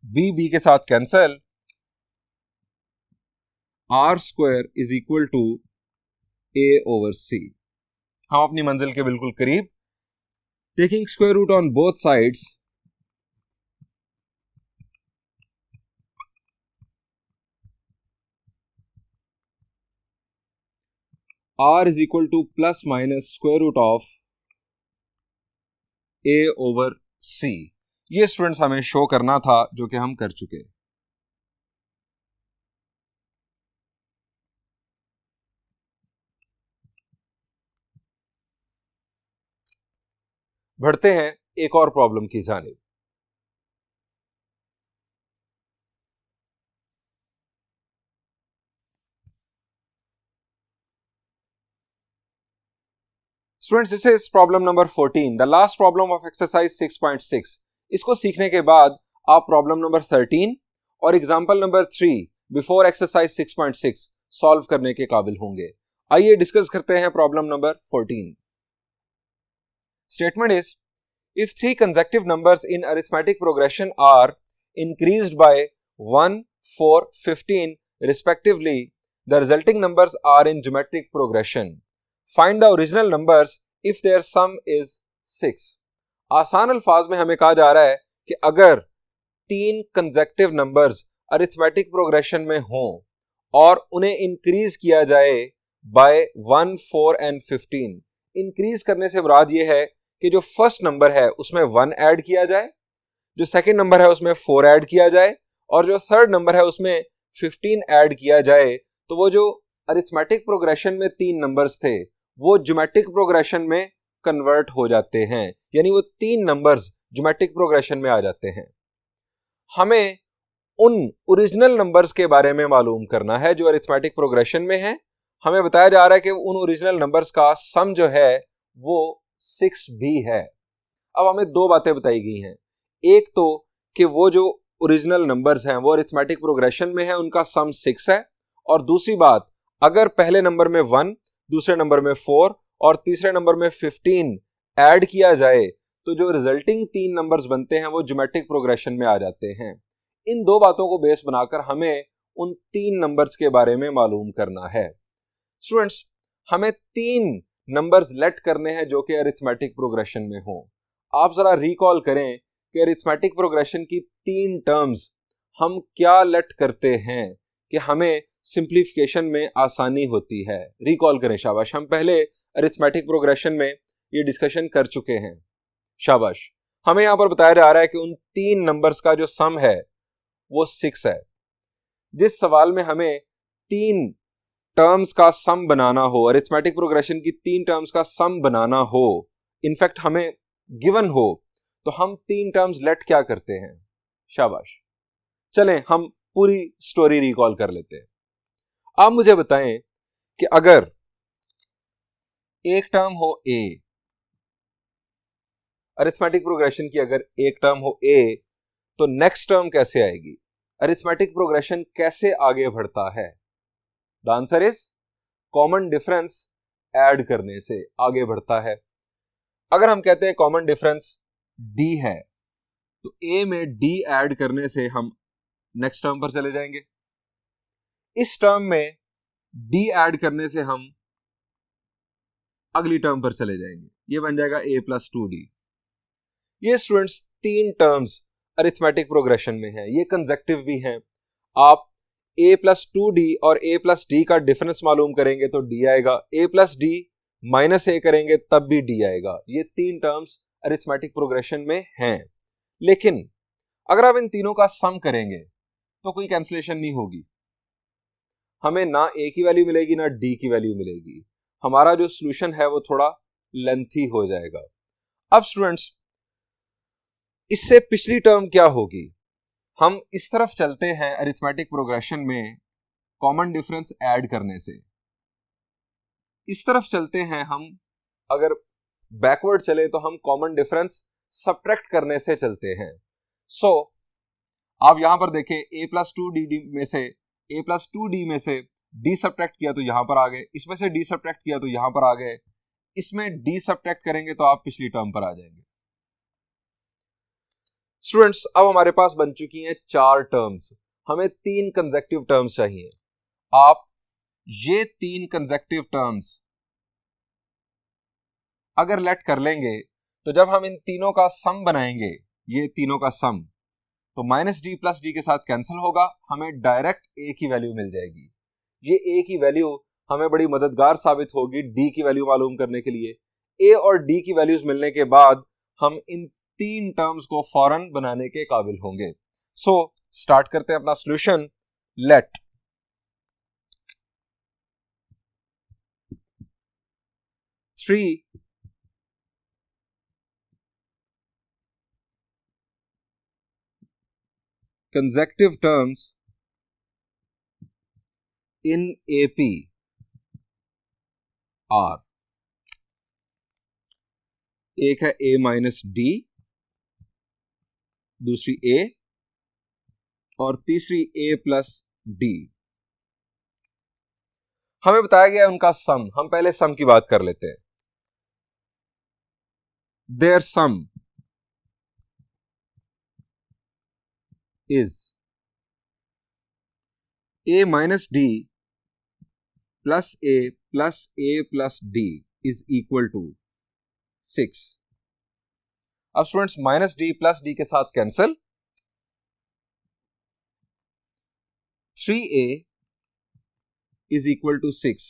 b के साथ cancel, r square is equal to a over c। हम अपनी मंजिल के बिल्कुल करीब। Taking square root on both sides, r is equal to plus minus square root of a over c। ये students हमें शो करना था, जो कि हम कर चुके। बढ़ते हैं एक और प्रॉब्लम की जानिब। Students, this is problem number 14, the last problem of exercise 6.6। इसको सीखने के बाद आप प्रॉब्लम नंबर 13 और example number 3 before exercise 6.6 solve करने के काबिल होंगे। आइए डिस्कस करते हैं problem number 14। Statement is, if three consecutive numbers in arithmetic progression are increased by 1, 4, 15 respectively, the resulting numbers are in geometric progression. Find the original numbers if their sum is 6. आसान अल्फाज में हमें कहा जा रहा है कि अगर 3 consecutive numbers arithmetic progression में हों और उन्हें इंक्रीज किया जाए by 1, 4 and 15। इंक्रीज करने से मुराद ये है कि जो फर्स्ट नंबर है उसमें 1 ऐड किया जाए, जो सेकंड नंबर है उसमें 4 ऐड किया जाए, और जो थर्ड नंबर है उसमें 15 ऐड किया जाए। तो वो जो अरिथमेटिक प्रोग्रेशन में 3 नंबर्स थे वो ज्योमेट्रिक प्रोग्रेशन में कन्वर्ट हो जाते हैं, यानी वो 3 नंबर्स ज्योमेट्रिक प्रोग्रेशन में आ जाते हैं। हमें उन ओरिजिनल नंबर्स के बारे में मालूम करना है जो अरिथमेटिक प्रोग्रेशन में है। हमें बताया जा रहा है कि उन ओरिजिनल नंबर्स का सम जो है वो 6 भी है। अब हमें 2 बातें बताई गई हैं, एक तो कि वो जो ओरिजिनल नंबर्स हैं वो अरिथमेटिक प्रोग्रेशन में है, उनका सम 6 है, और दूसरी बात, अगर पहले नंबर में 1, दूसरे नंबर में 4 और तीसरे नंबर में 15 ऐड किया जाए तो जो रिजल्टिंग 3 नंबर्स बनते हैं वो ज्योमेट्रिक प्रोग्रेशन में आ जाते हैं। इन 2 बातों को बेस बनाकर हमें उन 3 नंबर्स के बारे में मालूम करना है। स्टूडेंट्स, हमें 3 नंबर्स लेट करने हैं जो कि अरिथमेटिक प्रोग्रेशन में हो। आप जरा रिकॉल करें कि अरिथमेटिक प्रोग्रेशन की 3 टर्म्स हम क्या लेट करते हैं कि हमें सिंप्लीफिकेशन में आसानी होती है। रिकॉल करें, शाबाश। हम पहले अरिथमेटिक प्रोग्रेशन में ये डिस्कशन कर चुके हैं, शाबाश। हमें यहां पर बताया जा रहा है कि उन 3 नंबर्स का जो सम है वो 6 है। जिस सवाल में हमें 3 टर्म्स का सम बनाना हो, अरिथमेटिक प्रोग्रेशन की 3 टर्म्स का सम बनाना हो, इनफैक्ट हमें गिवन हो, तो हम 3 टर्म्स लेट क्या करते हैं, शाबाश। चलें हम पूरी स्टोरी रिकॉल कर लेते हैं। आप मुझे बताएं कि अगर एक टर्म हो a, अरिथमेटिक प्रोग्रेशन की अगर एक टर्म हो a, तो नेक्स्ट टर्म कैसे आएगी, अरिथमेटिक प्रोग्रेशन कैसे आगे बढ़ता है। The answer is common difference add करने से आगे बढ़ता है। अगर हम कहते हैं कॉमन डिफरेंस d है तो a में d ऐड करने से हम नेक्स्ट टर्म पर चले जाएंगे। इस टर्म में d ऐड करने से हम अगली टर्म पर चले जाएंगे, ये बन जाएगा a प्लस 2d। ये स्टूडेंट्स तीन टर्म्स अरिथमेटिक प्रोग्रेशन में है, ये कंसेक्टिव भी हैं। आप a प्लस 2d और a प्लस d का डिफरेंस मालूम करेंगे तो d आएगा, a plus d minus a करेंगे तब भी d आएगा। ये तीन टर्म्स अरिथमेटिक प्रोग्रेशन में हैं। लेकिन अगर आप इन तीनों का सम करेंगे तो कोई कैंसिलेशन नहीं होगी, हमें ना a की वैल्यू मिलेगी ना d की वैल्यू मिलेगी। हमारा जो सॉल्यूशन है वो थोड़ा लेंथी हो जाएगा। अब स्टूडेंट्स इससे पिछली टर्म क्या होगी, हम इस तरफ चलते हैं अरिथमेटिक प्रोग्रेशन में कॉमन डिफरेंस ऐड करने से, इस तरफ चलते हैं हम, अगर बैकवर्ड चले तो हम कॉमन डिफरेंस सब्ट्रैक्ट करने से चलते हैं। सो आप यहां पर देखें a प्लस 2d में से a प्लस 2d में से d सब्ट्रैक्ट किया तो यहां पर आ गए, इसमें से d सब्ट्रैक्ट किया तो यहां पर आ गए, इसमें d सब्ट्रैक्ट करेंगे तो आप पिछली टर्म पर आ जाएंगे। स्टूडेंट्स अब हमारे पास बन चुकी हैं चार टर्म्स, हमें तीन कंसेक्टिव टर्म्स चाहिए। आप ये तीन कंसेक्टिव टर्म्स अगर लेट कर लेंगे तो जब हम इन तीनों का सम बनाएंगे, ये तीनों का सम, तो माइनस डी प्लस डी के साथ कैंसिल होगा, हमें डायरेक्ट ए की वैल्यू मिल जाएगी। ये ए की वैल्यू हमें बड़ी मददगार साबित होगी डी की वैल्यू मालूम करने के लिए। ए और डी की वैल्यूज मिलने के बाद हम इन तीन टर्म्स को फौरन बनाने के काबिल होंगे। सो स्टार्ट करते हैं अपना solution. Late three consecutive terms in AP are, एक है a माइनस डी, दूसरी a और तीसरी a प्लस डी। हमें बताया गया है उनका सम, हम पहले सम की बात कर लेते हैं। Their sum is a minus d plus a plus a plus d is equal to 6। अब students minus D plus D के साथ cancel, 3a is equal to 6,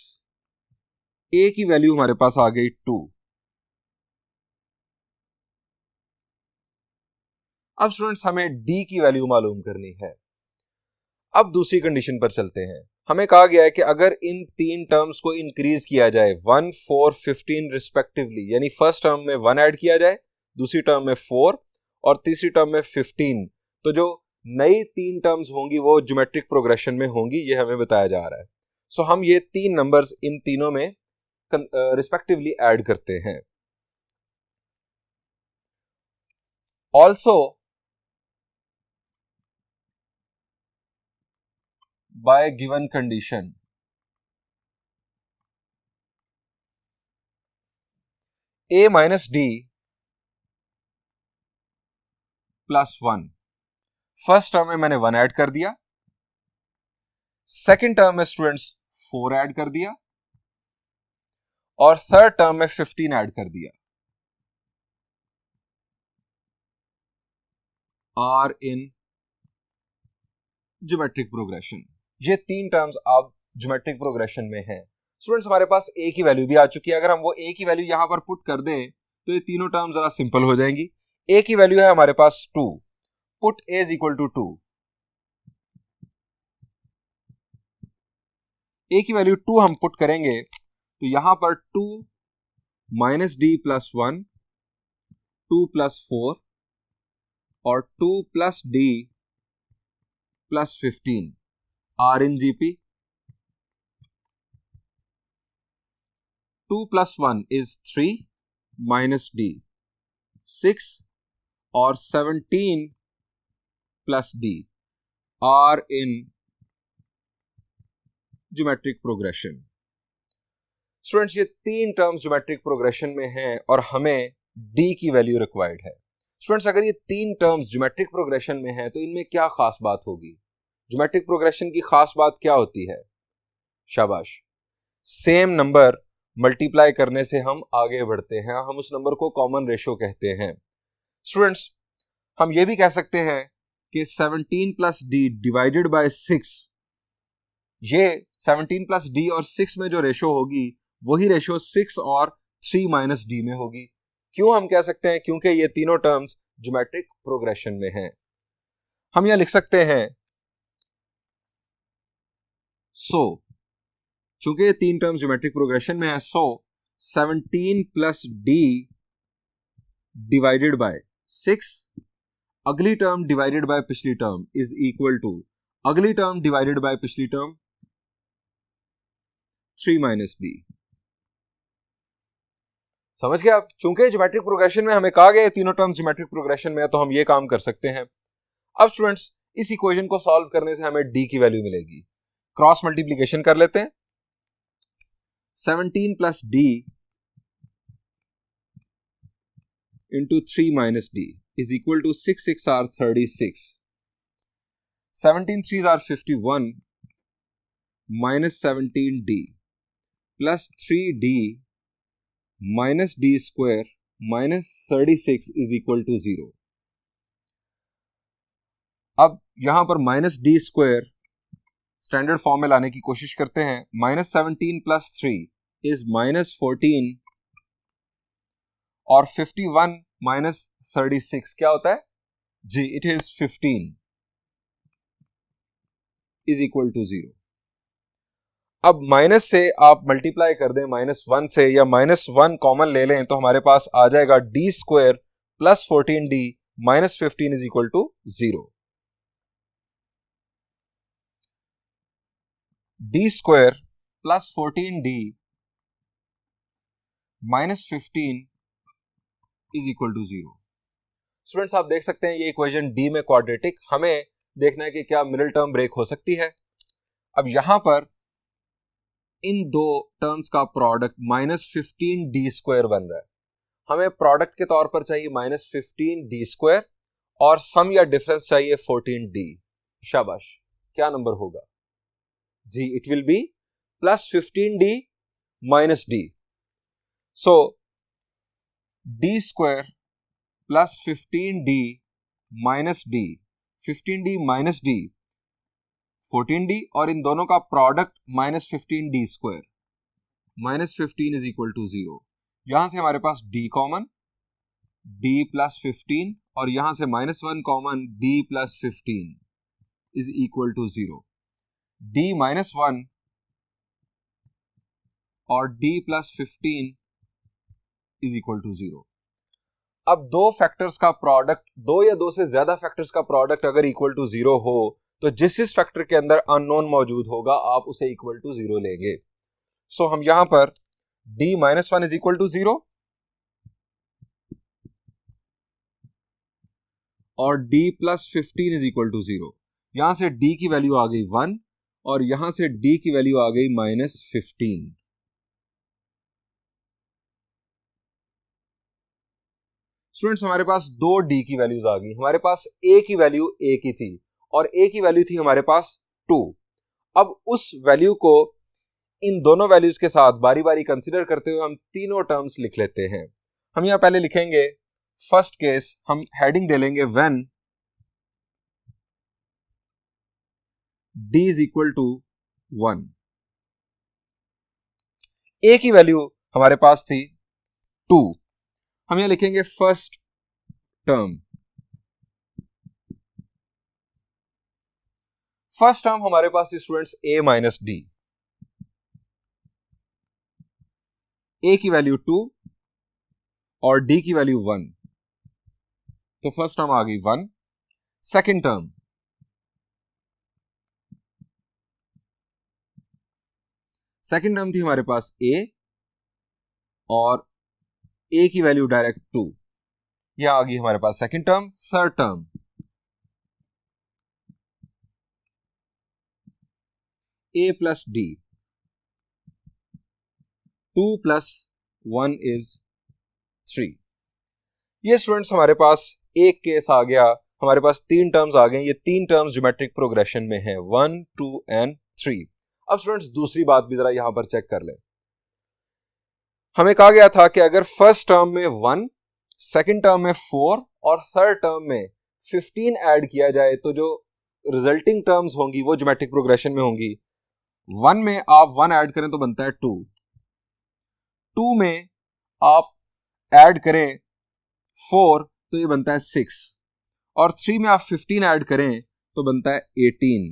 a की वैल्यू हमारे पास आ गई 2। अब स्टूडेंट्स हमें d की वैल्यू मालूम करनी है। अब दूसरी कंडीशन पर चलते हैं। हमें कहा गया है कि अगर इन तीन टर्म्स को इंक्रीज किया जाए 1, 4, 15 रिस्पेक्टिवली, यानी फर्स्ट टर्म में 1 ऐड किया जाए, दूसरी टर्म में 4 और तीसरी टर्म में 15, तो जो नई तीन टर्म्स होंगी वो ज्योमेट्रिक प्रोग्रेशन में होंगी, ये हमें बताया जा रहा है। सो हम ये तीन नंबर्स इन तीनों में रिस्पेक्टिवली ऐड करते हैं। Also by given condition a minus d plus 1, first term में मैंने 1 ऐड कर दिया, सेकेंड टर्म में स्टूडेंट्स 4 ऐड कर दिया और थर्ड टर्म में 15 ऐड कर दिया। आर इन ज्योमेट्रिक प्रोग्रेशन, ये तीन टर्म्स अब ज्योमेट्रिक प्रोग्रेशन में हैं। स्टूडेंट्स हमारे पास a की वैल्यू भी आ चुकी है, अगर हम वो a की वैल्यू यहां पर पुट कर दें तो ये तीनों टर्म्स जरा सिंपल हो जाएंगी। a की वैल्यू है हमारे पास 2, put a is equal to 2, a की वैल्यू 2 हम पुट करेंगे तो यहां पर 2 माइनस डी प्लस 1, 2 प्लस 4 और 2 plus d plus 15 are in GP. 2 plus 1 is 3 minus d 6 और 17 plus d are in geometric progression. Students ये तीन टर्म्स ज्योमेट्रिक प्रोग्रेशन में हैं और हमें डी की वैल्यू रिक्वायर्ड है। स्टूडेंट्स अगर ये तीन टर्म्स ज्योमेट्रिक प्रोग्रेशन में हैं तो इनमें क्या खास बात होगी? ज्योमेट्रिक प्रोग्रेशन की खास बात क्या होती है? शाबाश, सेम नंबर मल्टीप्लाई करने से हम आगे बढ़ते हैं, हम उस नंबर को कॉमन रेशियो कहते हैं। स्टूडेंट्स हम ये भी कह सकते हैं कि 17 प्लस डी डिवाइडेड बाय 6, ये 17 प्लस डी और 6 में जो रेशो होगी वही रेशो 6 और 3 माइनस डी में होगी। क्यों हम कह सकते हैं? क्योंकि ये तीनों टर्म्स ज्योमेट्रिक प्रोग्रेशन में हैं। हम यहां लिख सकते हैं चूंकि ये तीन टर्म्स ज्योमेट्रिक प्रोग्रेशन में है, 17 प्लस डी डिवाइडेड बाय 6, अगली टर्म डिवाइडेड बाय पिछली टर्म इज इक्वल टू अगली टर्म डिवाइडेड बाय पिछली टर्म 3 माइनस डी। समझ गए आप? चूंकि ज्योमेट्रिक प्रोग्रेशन में हमें कहा गया है तीनों टर्म्स ज्योमेट्रिक प्रोग्रेशन में है, तो हम ये काम कर सकते हैं। अब स्टूडेंट्स इस इक्वेशन को सॉल्व करने से हमें डी की वैल्यू मिलेगी। क्रॉस मल्टीप्लीकेशन कर लेते हैं। 17 plus d into 3 minus d is equal to 6 6 are 36, 17 3 are 51 minus 17 d plus 3 d minus d square minus 36 is equal to 0। अब यहां पर minus d square standard form में लाने की कोशिश करते हैं। माइनस 17 प्लस 3 इज माइनस 14 और 51 माइनस 36 क्या होता है जी? It is 15 is equal to 0। अब माइनस से आप मल्टीप्लाई कर दें -1 से, या -1 कॉमन ले लें, तो हमारे पास आ जाएगा d square plus 14 d minus 15 is equal to 0। D square plus 14 d minus 15 is equal to 0। Students आप देख सकते हैं ये इक्वेशन डी में क्वाड्रेटिक, हमें देखना है कि क्या मिडिल टर्म ब्रेक हो सकती है। अब यहां पर इन दो टर्म्स का प्रोडक्ट -15 डी स्क्वायर बन रहा है। हमें प्रोडक्ट के तौर पर चाहिए -15 डी स्क्वायर और सम या डिफरेंस चाहिए 14 डी। शाबाश, क्या नंबर होगा जी? It will be +15 d minus d. So d square plus 15 d minus d, 15 d minus d 14 d, और इन दोनों का product -15 d square, -15 is equal to 0। यहां से हमारे पास d कॉमन, d प्लस 15, और यहां से -1 common, d plus 15 is equal to 0। d -1 और d plus 15 is equal to 0। अब दो फैक्टर्स का प्रोडक्ट, दो या दो से ज्यादा फैक्टर्स का प्रोडक्ट अगर इक्वल टू 0 हो तो जिस फैक्टर के अंदर अननोन मौजूद होगा आप उसे इक्वल टू 0 लेंगे। सो हम यहां पर d -1 इज इक्वल टू 0 और d plus 15 is equal to 0। यहां से d की वैल्यू आ गई 1 और यहां से d की वैल्यू आ गई -15। स्टूडेंट्स हमारे पास दो d की वैल्यूज आ गई। हमारे पास a की वैल्यू a की थी और a की वैल्यू थी हमारे पास 2। अब उस वैल्यू को इन दोनों वैल्यूज के साथ बारी बारी कंसीडर करते हुए हम तीनों टर्म्स लिख लेते हैं। हम यहां पहले लिखेंगे फर्स्ट केस, हम हेडिंग दे लेंगे when d is equal to 1। a की वैल्यू हमारे पास थी 2। हम यहां लिखेंगे फर्स्ट टर्म। फर्स्ट टर्म हमारे पास students a minus d, a की वैल्यू 2 और d की वैल्यू 1, तो फर्स्ट टर्म आ गई 1। सेकेंड टर्म, सेकेंड टर्म थी हमारे पास a और a की वैल्यू डायरेक्ट 2, यह आ गई हमारे पास second term. Third term, a plus d 2 + 1 is 3। ये स्टूडेंट्स हमारे पास एक केस आ गया, हमारे पास 3 टर्म्स आ गए। ये 3 टर्म्स ज्योमेट्रिक प्रोग्रेशन में हैं, 1, 2 एंड 3। अब स्टूडेंट्स दूसरी बात भी जरा यहां पर चेक कर लें। हमें कहा गया था कि अगर फर्स्ट टर्म में 1, सेकंड टर्म में 4 और थर्ड टर्म में 15 ऐड किया जाए तो जो रिजल्टिंग टर्म्स होंगी वो ज्योमेट्रिक प्रोग्रेशन में होंगी। 1 में आप 1 ऐड करें तो बनता है 2, 2 में आप ऐड करें 4 तो ये बनता है 6, और 3 में आप 15 ऐड करें तो बनता है 18।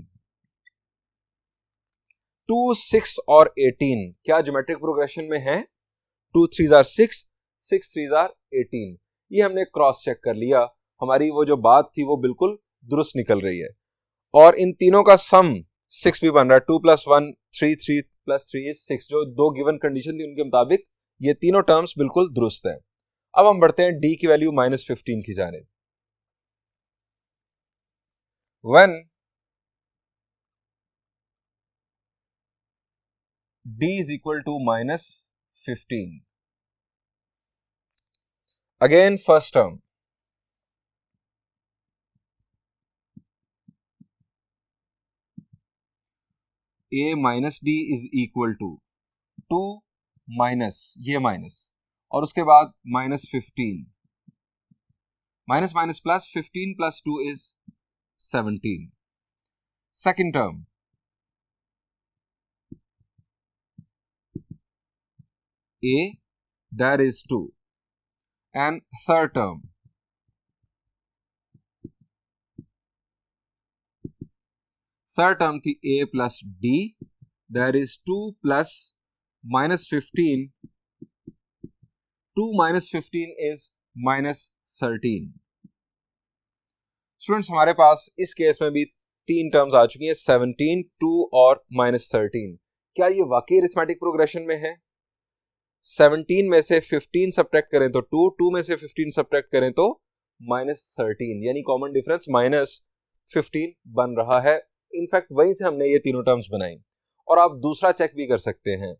2, 6 और 18 क्या ज्योमेट्रिक प्रोग्रेशन में है? 2 3s are 6, 6 3s are 18। ये हमने क्रॉस चेक कर लिया, हमारी वो जो बात थी वो बिल्कुल दुरुस्त निकल रही है। और इन तीनों का सम 6 भी बन रहा है, 2 + 1 3, 3 + 3 is 6। जो दो गिवन कंडीशन थी उनके मुताबिक ये तीनों टर्म्स बिल्कुल दुरुस्त हैं। अब हम बढ़ते हैं डी की वैल्यू -15 की जानिब। When d is equal to -15, again first term, a minus d is equal to 2 minus ये माइनस और उसके बाद -15, minus minus plus, 15 + 2 is 17। Second term a, that is 2, and third term थी a + d, that is 2 + -15, 2 - 15 is -13। Students हमारे पास इस case में भी 3 terms आ चुकी हैं, 17, 2 और -13। क्या ये वाकई अरिथमेटिक प्रोग्रेशन में है? 17 में से 15 सब्ट्रैक्ट करें तो 2, 2 में से 15 सब्ट्रैक्ट करें तो -13, यानी कॉमन डिफरेंस -15 बन रहा है। इनफैक्ट वहीं से हमने ये तीनों टर्म्स बनाई। और आप दूसरा चेक भी कर सकते हैं,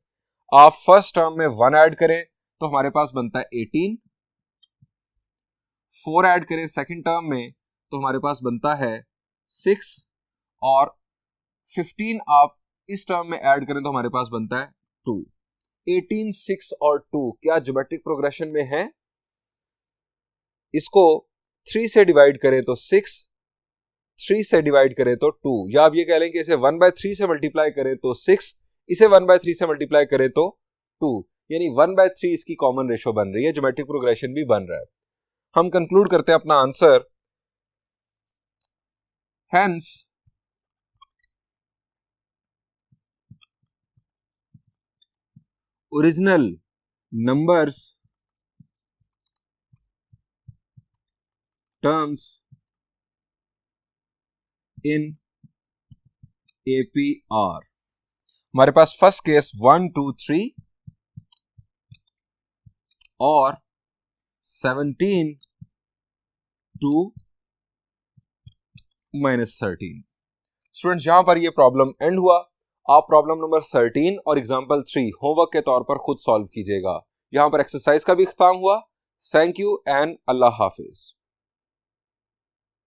आप फर्स्ट टर्म में 1 ऐड करें तो हमारे पास बनता है 18, 4 ऐड करें सेकंड टर्म में तो हमारे पास बनता है 6, और 15 आप इस टर्म में ऐड करें तो हमारे पास बनता है 2। 18, 6 और 2 क्या ज्योमेट्रिक प्रोग्रेशन में है? इसको 3 से डिवाइड करें तो 6, 3 से डिवाइड करें तो 2, या आप ये कह लें कि इसे 1/3 से मल्टीप्लाई करें तो 6, इसे 1/3 से मल्टीप्लाई करें तो 2, यानी 1/3 इसकी कॉमन रेशो बन रही है, ज्योमेट्रिक प्रोग्रेशन भी बन रहा है। हम कंक्लूड करते हैं अपना answer. Hence, original numbers terms in APR, हमारे पास फर्स्ट केस 1, 2, 3 और 17 to -13। स्टूडेंट्स यहां पर ये प्रॉब्लम एंड हुआ। आप प्रॉब्लम नंबर 13 और एग्जाम्पल 3 होमवर्क के तौर पर खुद सॉल्व कीजिएगा। यहां पर एक्सरसाइज का भी इख्तिताम हुआ। Thank you and Allah Hafiz.